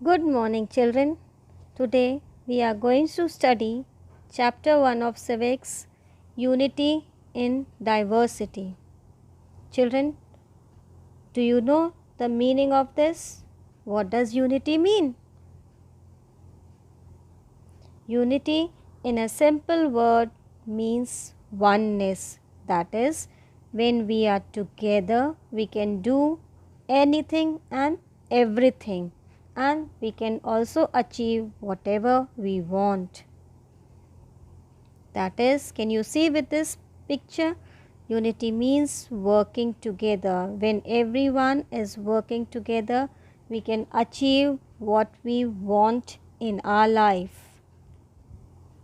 Good morning, children. Today we are going to study Chapter 1 of Civics, Unity in Diversity. Children, do you know the meaning of this? What does unity mean? Unity, in a simple word, means oneness. That is, when we are together, we can do anything and everything, and we can also achieve whatever we want. That is, can you see with this picture? Unity means working together. When everyone is working together, we can achieve what we want in our life.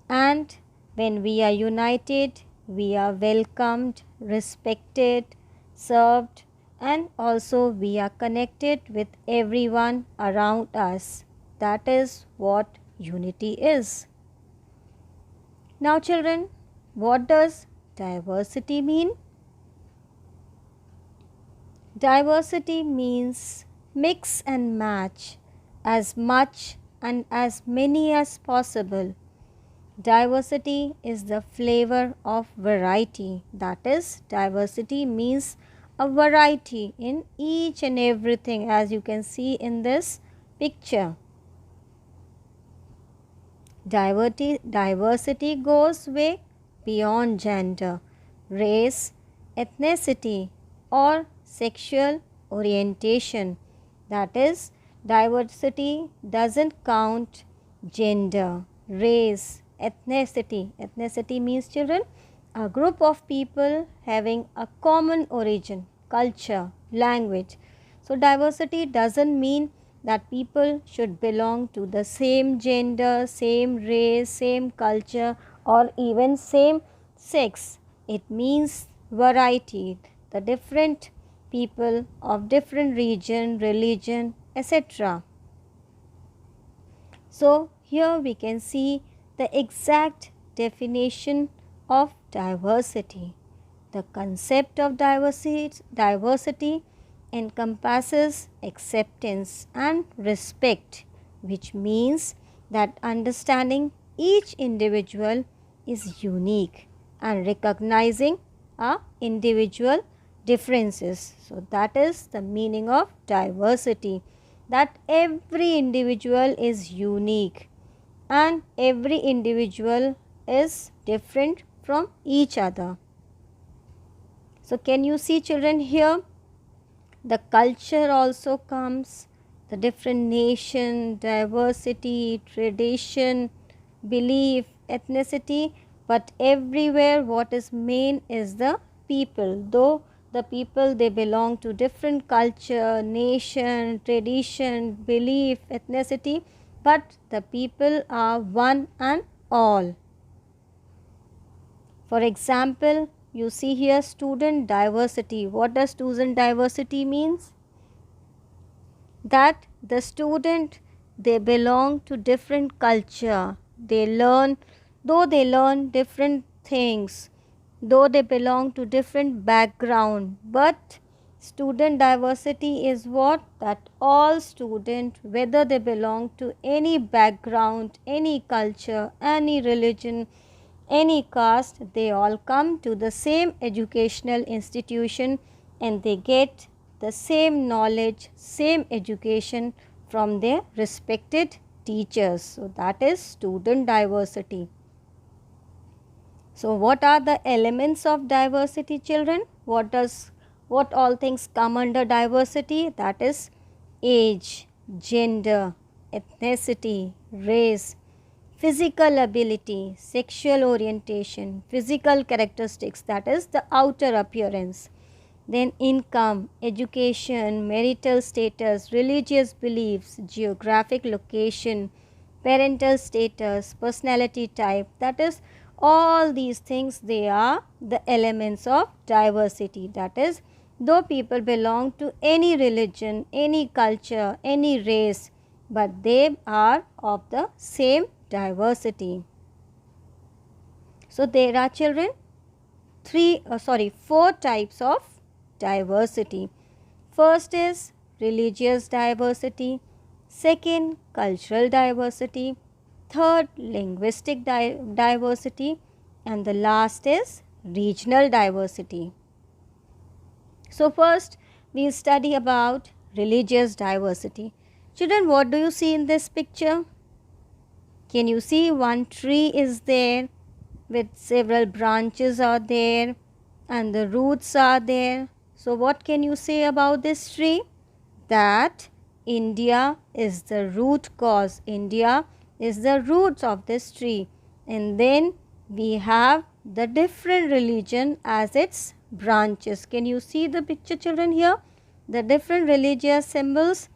And when we are united, we are welcomed, respected, served, and also we are connected with everyone around us. That is what unity is. Now, children, what does diversity mean? Diversity means mix and match as much and as many as possible. Diversity is the flavor of variety. That is, diversity means a variety in each and everything, as you can see in this picture. Diversity goes way beyond gender, race, ethnicity, or sexual orientation. That is, diversity doesn't count gender, race, ethnicity. Ethnicity means, children, a group of people having a common origin, culture, language. So diversity doesn't mean that people should belong to the same gender, same race, same culture, or even same sex. It means variety, the different people of different region, religion, etc. So here we can see the exact definition of diversity. The concept of diversity encompasses acceptance and respect, which means that understanding each individual is unique and recognizing our individual differences. So that is the meaning of diversity, that every individual is unique and every individual is different from each other. So can you see, children, here the culture also comes, the different nation, diversity, tradition, belief, ethnicity, but everywhere what is main is the people. Though the people, they belong to different culture, nation, tradition, belief, ethnicity, but the people are one and all. For example, you see here student diversity. What does student diversity means? That the student, they belong to different culture. They learn, though they learn different things, though they belong to different background, but student diversity is what? That all students, whether they belong to any background, any culture, any religion, any caste, they all come to the same educational institution and they get the same knowledge, same education from their respected teachers. So that is student diversity. So what are the elements of diversity, children? What all things come under diversity? That is age, gender, ethnicity, race, physical ability, sexual orientation, physical characteristics, that is the outer appearance, then income, education, marital status, religious beliefs, geographic location, parental status, personality type, that is all these things, they are the elements of diversity. That is, though people belong to any religion, any culture, any race, but they are of the same diversity. So there are, children, four types of diversity. First is religious diversity, Second, cultural diversity. Third, linguistic diversity. And the last is regional diversity. So first, we'll study about religious diversity. Children, what do you see in this picture? Can you see one tree is there with several branches are there and the roots are there. So what can you say about this tree? That India is the root cause. India is the roots of this tree. And then we have the different religion as its branches. Can you see the picture, children, here? The different religious symbols.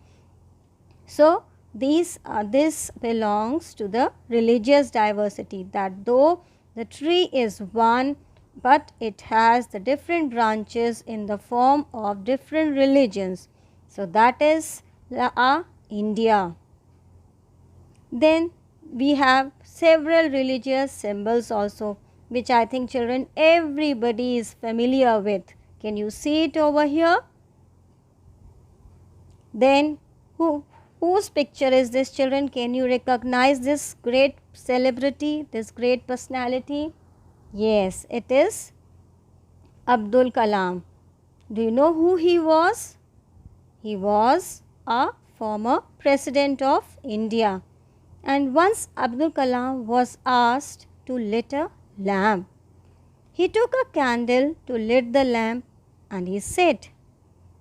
So this belongs to the religious diversity, that though the tree is one, but it has the different branches in the form of different religions. So that is India. Then we have several religious symbols also, which I think, children, everybody is familiar with. Can you see it over here? Then whose picture is this, children? Can you recognize this great celebrity, this great personality? Yes, it is Abdul Kalam. Do you know who he was? He was a former president of India. And once Abdul Kalam was asked to lit a lamp. He took a candle to lit the lamp and he said,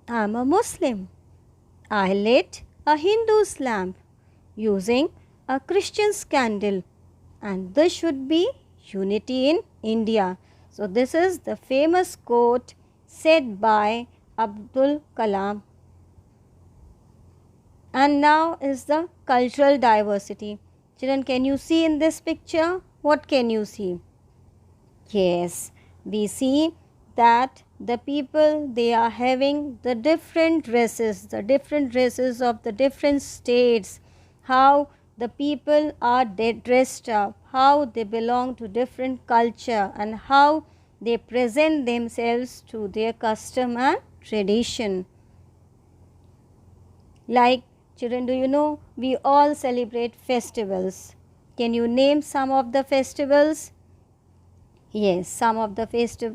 "I am a Muslim. I lit a Hindu's lamp using a Christian's candle, and this should be unity in India." So this is the famous quote said by Abdul Kalam. And now is the cultural diversity. Children, can you see in this picture? What can you see? Yes, we see that the people, they are having the different dresses of the different states, how the people are dressed up, how they belong to different culture, and how they present themselves to their custom and tradition. Like, children, do you know we all celebrate festivals? Can you name some of the festivals? Yes, some of the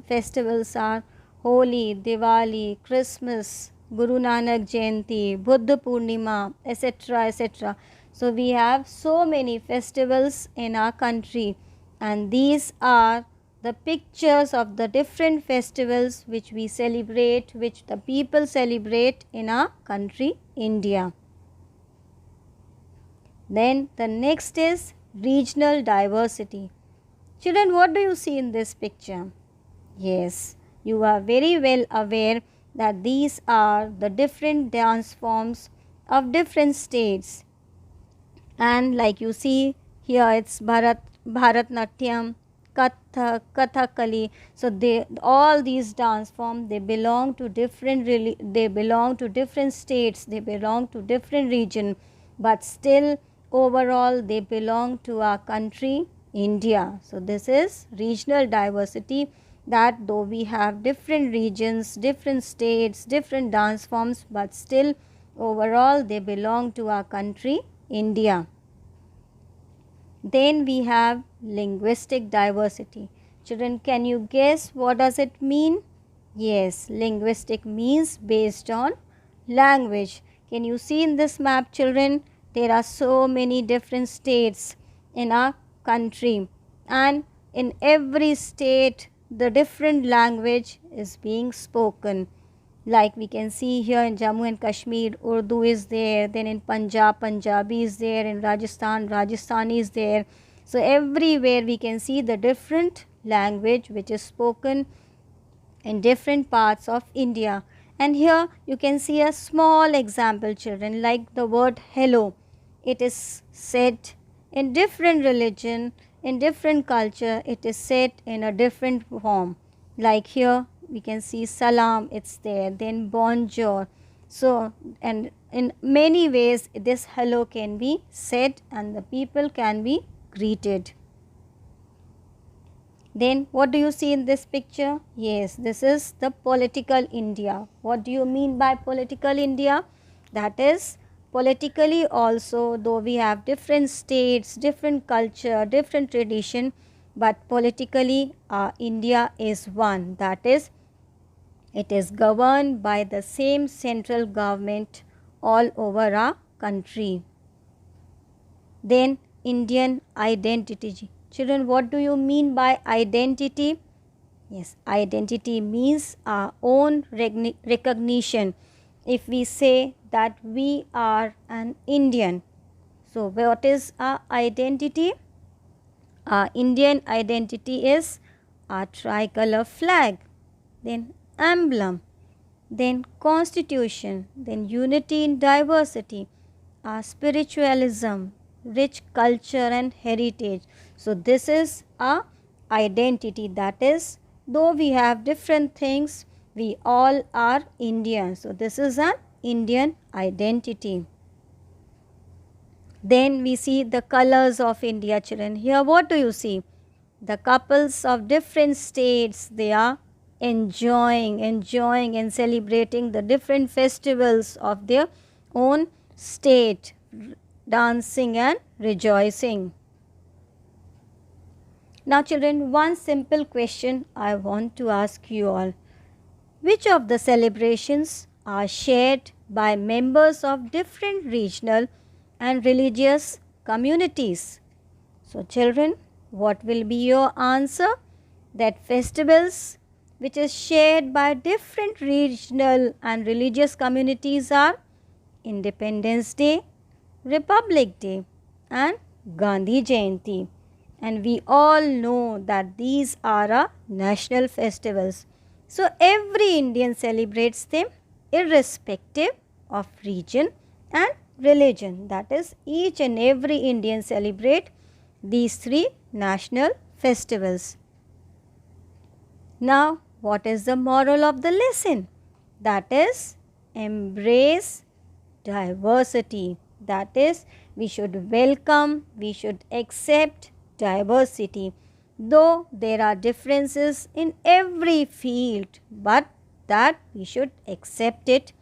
festivals are Holi, Diwali, Christmas, Guru Nanak Jayanti, Buddha Purnima, etc., etc. So we have so many festivals in our country, and these are the pictures of the different festivals which we celebrate, which the people celebrate in our country, India. Then the next is regional diversity. Children, what do you see in this picture? Yes, you are very well aware that these are the different dance forms of different states. And like you see here, it's Bharatnatyam, Kathak, Kathakali. So all these dance forms, they belong to different states, they belong to different region, but still overall they belong to our country, India. So this is regional diversity, that though we have different regions, different states, different dance forms, but still overall they belong to our country, India. Then we have linguistic diversity. Children, can you guess what does it mean? Yes, linguistic means based on language. Can you see in this map, children? There are so many different states in our country, and in every state the different language is being spoken. Like we can see here in Jammu and Kashmir, Urdu is there, then in Punjab, Punjabi is there, in Rajasthan, Rajasthani is there. So everywhere we can see the different language which is spoken in different parts of India. And here you can see a small example, children, like the word hello. It is said in different religion, in different culture, it is said in a different form. Like here we can see salam, it's there, then bonjour. So, and in many ways this hello can be said and the people can be greeted. Then what do you see in this picture? Yes, this is the political India. What do you mean by political India? That is politically also, though we have different states, different culture, different tradition, but politically India is one. That is, it is governed by the same central government all over our country. Then Indian identity. Children, what do you mean by identity? Yes, identity means our own recognition. If we say that we are an Indian, so what is our identity? Our Indian identity is our tricolor flag, then emblem, then constitution, then unity in diversity, our spiritualism, rich culture and heritage. So this is our identity. That is, though we have different things, we all are Indian. So this is an Indian identity. Then we see the colors of India, children. Here what do you see? The couples of different states, they are enjoying and celebrating the different festivals of their own state, dancing and rejoicing. Now children, one simple question I want to ask you all. Which of the celebrations are shared by members of different regional and religious communities? So children, what will be your answer? That festivals which is shared by different regional and religious communities are Independence Day, Republic Day and Gandhi Jayanti. And we all know that these are our national festivals. So every Indian celebrates them irrespective of region and religion. That is, each and every Indian celebrate these three national festivals. Now, what is the moral of the lesson? That is, embrace diversity. That is, we should welcome, we should accept diversity. Though there are differences in every field, but that we should accept it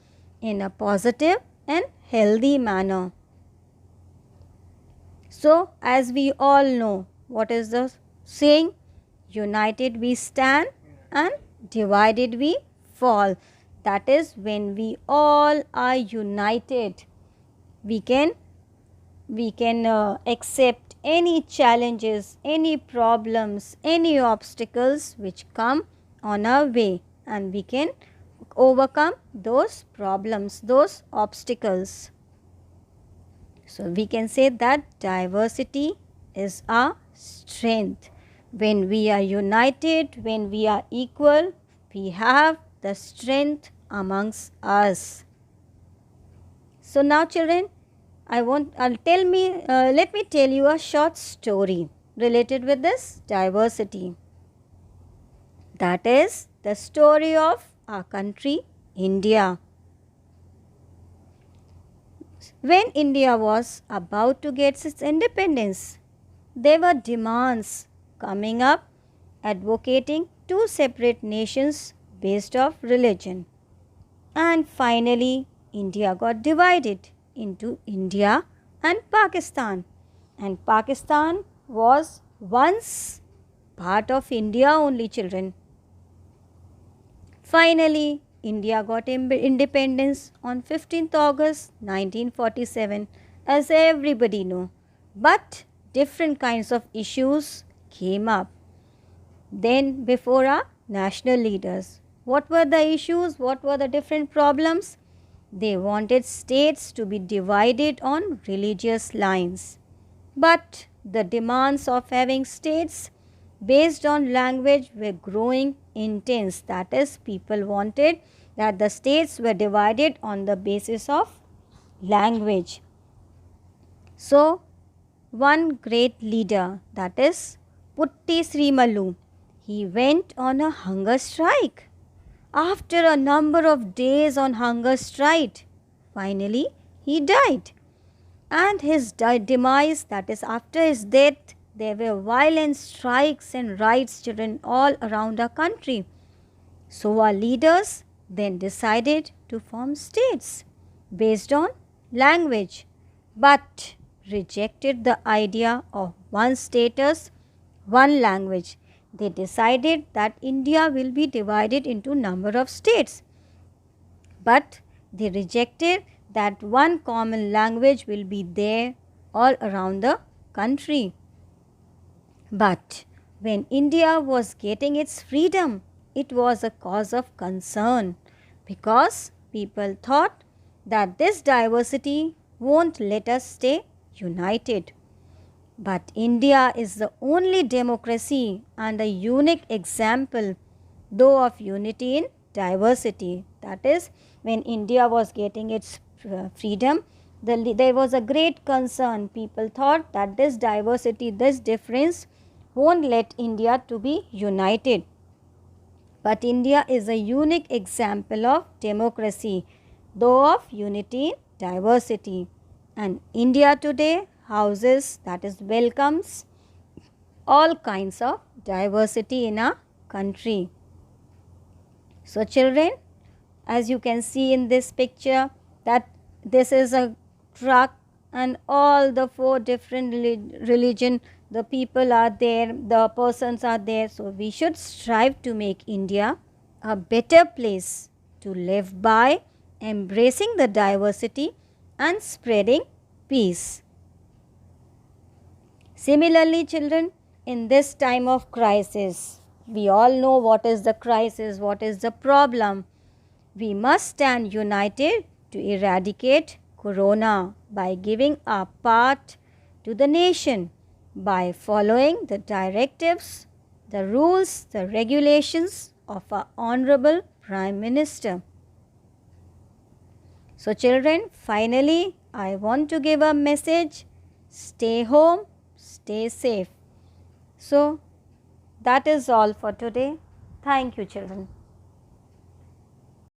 in a positive and healthy manner. So, as we all know, what is the saying? United we stand and divided we fall. That is, when we all are united, we can accept any challenges, any problems, any obstacles which come on our way, and we can overcome those problems, those obstacles. So we can say that diversity is our strength. When we are united, when we are equal, we have the strength amongst us. So now children, let me tell you a short story related with this diversity. That is the story of our country, India. When India was about to get its independence, there were demands coming up advocating two separate nations based off religion. And finally, India got divided into India and Pakistan. And Pakistan was once part of India only, children. Finally, India got independence on 15th August 1947, as everybody know. But different kinds of issues came up. Then before our national leaders, what were the issues? What were the different problems? They wanted states to be divided on religious lines. But the demands of having states based on language were growing intense. That is, people wanted that the states were divided on the basis of language. So, one great leader, that is Putti Srimalu, he went on a hunger strike. After a number of days on hunger strike, finally he died. And his demise, that is after his death, there were violent strikes and riots, children, all around our country. So our leaders then decided to form states based on language, but rejected the idea of one status, one language. They decided that India will be divided into number of states, but they rejected that one common language will be there all around the country. But when India was getting its freedom, it was a cause of concern because people thought that this diversity won't let us stay united. But India is the only democracy and a unique example, though, of unity in diversity. That is, when India was getting its freedom, there was a great concern. People thought that this diversity, this difference won't let India to be united. But India is a unique example of democracy, though of unity in diversity. And India today houses, that is, welcomes all kinds of diversity in our country. So children, as you can see in this picture, that this is a truck and all the four different religion, the people are there, the persons are there. So we should strive to make India a better place to live by, embracing the diversity and spreading peace. Similarly, children, in this time of crisis, we all know what is the crisis, what is the problem. We must stand united to eradicate corona by giving our part to the nation, by following the directives, the rules, the regulations of our Honorable Prime Minister. So children, finally, I want to give a message: stay home, stay safe. So that is all for today. Thank you, children.